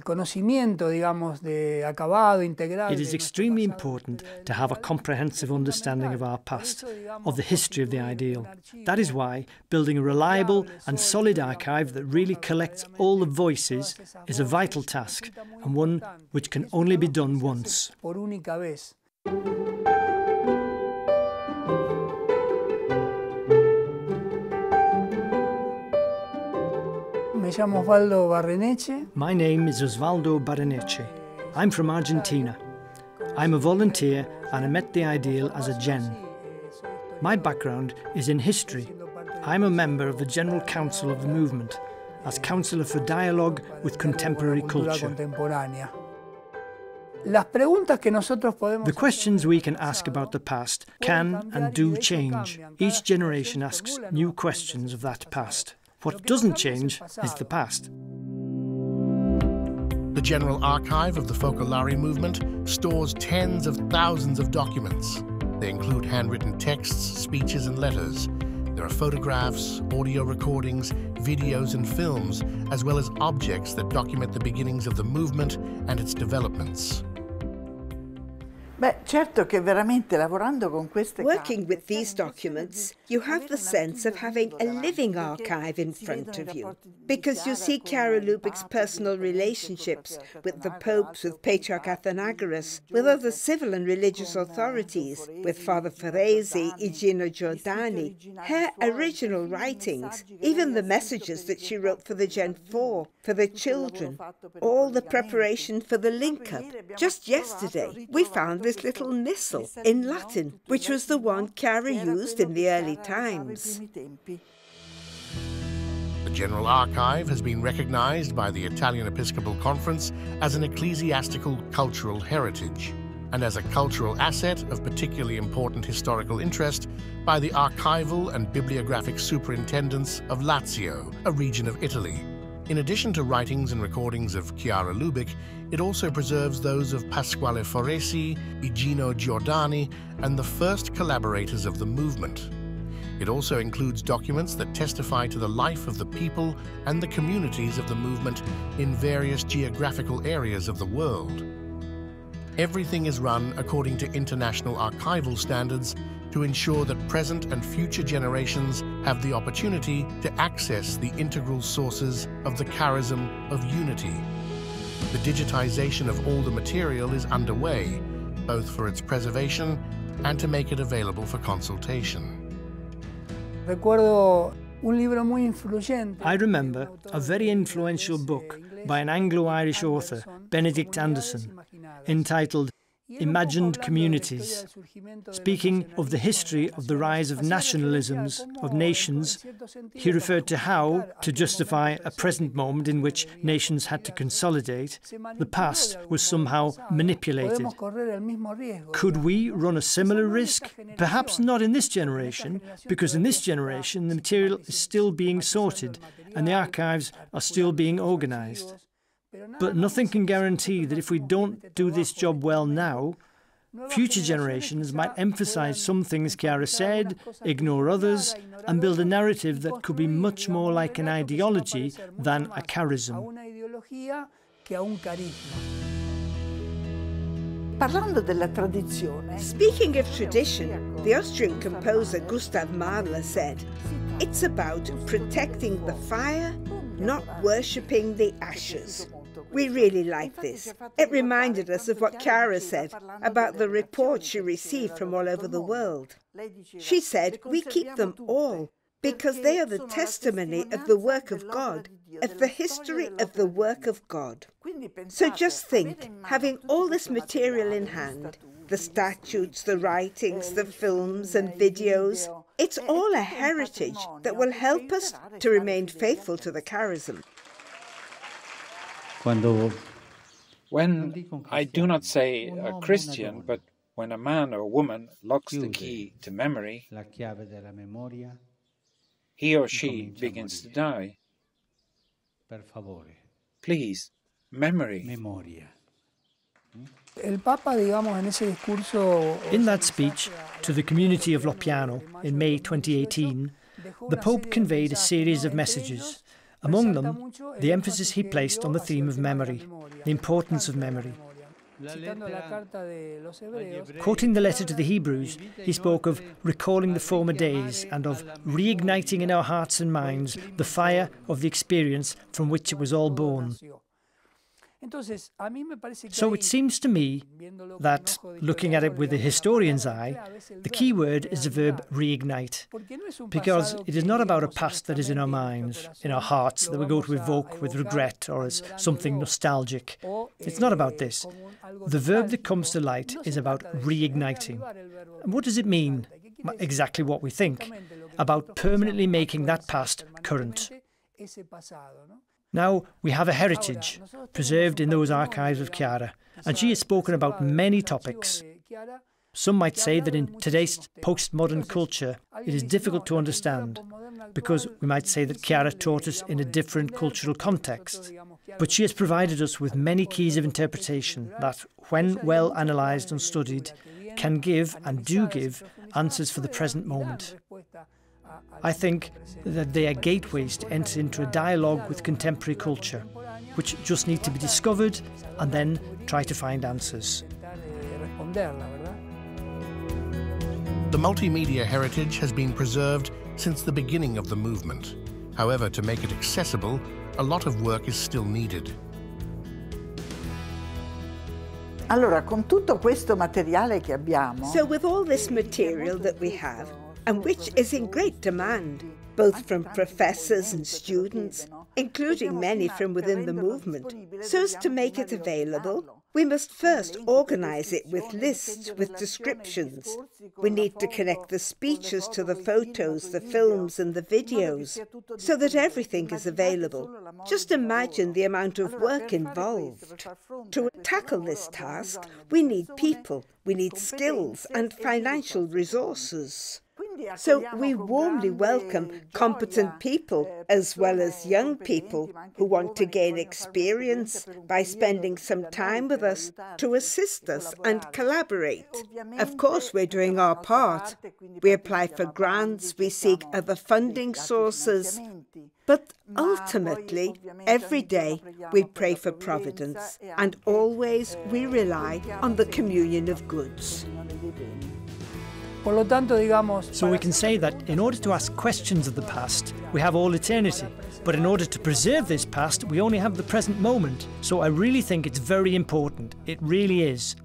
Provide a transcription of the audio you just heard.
It is extremely important to have a comprehensive understanding of our past, of the history of the ideal. That is why building a reliable and solid archive that really collects all the voices is a vital task, and one which can only be done once. My name is Osvaldo Barrenechea. I'm from Argentina. I'm a volunteer and I met the ideal as a Gen. My background is in history. I'm a member of the General Council of the movement, as Councillor for Dialogue with Contemporary Culture. The questions we can ask about the past can and do change. Each generation asks new questions of that past. What doesn't change is the past. The General Archive of the Focolare Movement stores tens of thousands of documents. They include handwritten texts, speeches and letters. There are photographs, audio recordings, videos and films, as well as objects that document the beginnings of the movement and its developments. Working with these documents, you have the sense of having a living archive in front of you, because you see Chiara Lubic's personal relationships with the popes, with Patriarch Athenagoras, with other civil and religious authorities, with Father Ferresi, Igino Giordani, her original writings, even the messages that she wrote for the Gen 4, for the children, all the preparation for the link-up. Just yesterday, we found this little missal in Latin, which was the one Chiara used in the early times. The General Archive has been recognized by the Italian Episcopal Conference as an ecclesiastical cultural heritage and as a cultural asset of particularly important historical interest by the Archival and Bibliographic Superintendents of Lazio, a region of Italy. In addition to writings and recordings of Chiara Lubic, it also preserves those of Pasquale Foresi, Igino Giordani, and the first collaborators of the movement. It also includes documents that testify to the life of the people and the communities of the movement in various geographical areas of the world. Everything is run according to international archival standards to ensure that present and future generations have the opportunity to access the integral sources of the charism of unity. The digitization of all the material is underway, both for its preservation and to make it available for consultation. I remember a very influential book by an Anglo-Irish author, Benedict Anderson, entitled Imagined Communities, speaking of the history of the rise of nationalisms of nations. He referred to how, to justify a present moment in which nations had to consolidate, the past was somehow manipulated. Could we run a similar risk? Perhaps not in this generation, because in this generation the material is still being sorted and the archives are still being organised. But nothing can guarantee that if we don't do this job well now, future generations might emphasise some things Chiara said, ignore others, and build a narrative that could be much more like an ideology than a charism. Speaking of tradition, the Austrian composer Gustav Mahler said, "It's about protecting the fire, not worshipping the ashes." We really like this. It reminded us of what Chiara said about the reports she received from all over the world. She said, we keep them all because they are the testimony of the work of God, of the history of the work of God. So just think, having all this material in hand, the statutes, the writings, the films and videos, it's all a heritage that will help us to remain faithful to the charism. When I do not say a Christian, but when a man or woman locks the key to memory, he or she begins to die. Please, memory. In that speech to the community of Loppiano in May 2018, the Pope conveyed a series of messages, Among them, the emphasis he placed on the theme of memory, the importance of memory. Quoting the letter to the Hebrews, he spoke of recalling the former days and of reigniting in our hearts and minds the fire of the experience from which it was all born. So it seems to me that, looking at it with a historian's eye, the key word is the verb reignite, because it is not about a past that is in our minds, in our hearts, that we go to evoke with regret or as something nostalgic. It's not about this. The verb that comes to light is about reigniting. And what does it mean? Exactly what we think, about permanently making that past current. Now, we have a heritage preserved in those archives of Chiara, and she has spoken about many topics. Some might say that in today's postmodern culture, it is difficult to understand, because we might say that Chiara taught us in a different cultural context. But she has provided us with many keys of interpretation that, when well analysed and studied, can give and do give answers for the present moment. I think that they are gateways to enter into a dialogue with contemporary culture, which just need to be discovered and then try to find answers. The multimedia heritage has been preserved since the beginning of the movement. However, to make it accessible, a lot of work is still needed. Allora, con tutto questo materiale che abbiamo, so with all this material that we have, and which is in great demand, both from professors and students, including many from within the movement, so as to make it available, we must first organize it with lists, with descriptions. We need to connect the speeches to the photos, the films and the videos, so that everything is available. Just imagine the amount of work involved. To tackle this task, we need people, we need skills and financial resources. So we warmly welcome competent people as well as young people who want to gain experience by spending some time with us to assist us and collaborate. Of course, we're doing our part. We apply for grants, we seek other funding sources. But ultimately, every day we pray for providence, and always we rely on the communion of goods. So we can say that in order to ask questions of the past, we have all eternity. But in order to preserve this past, we only have the present moment. So I really think it's very important. It really is.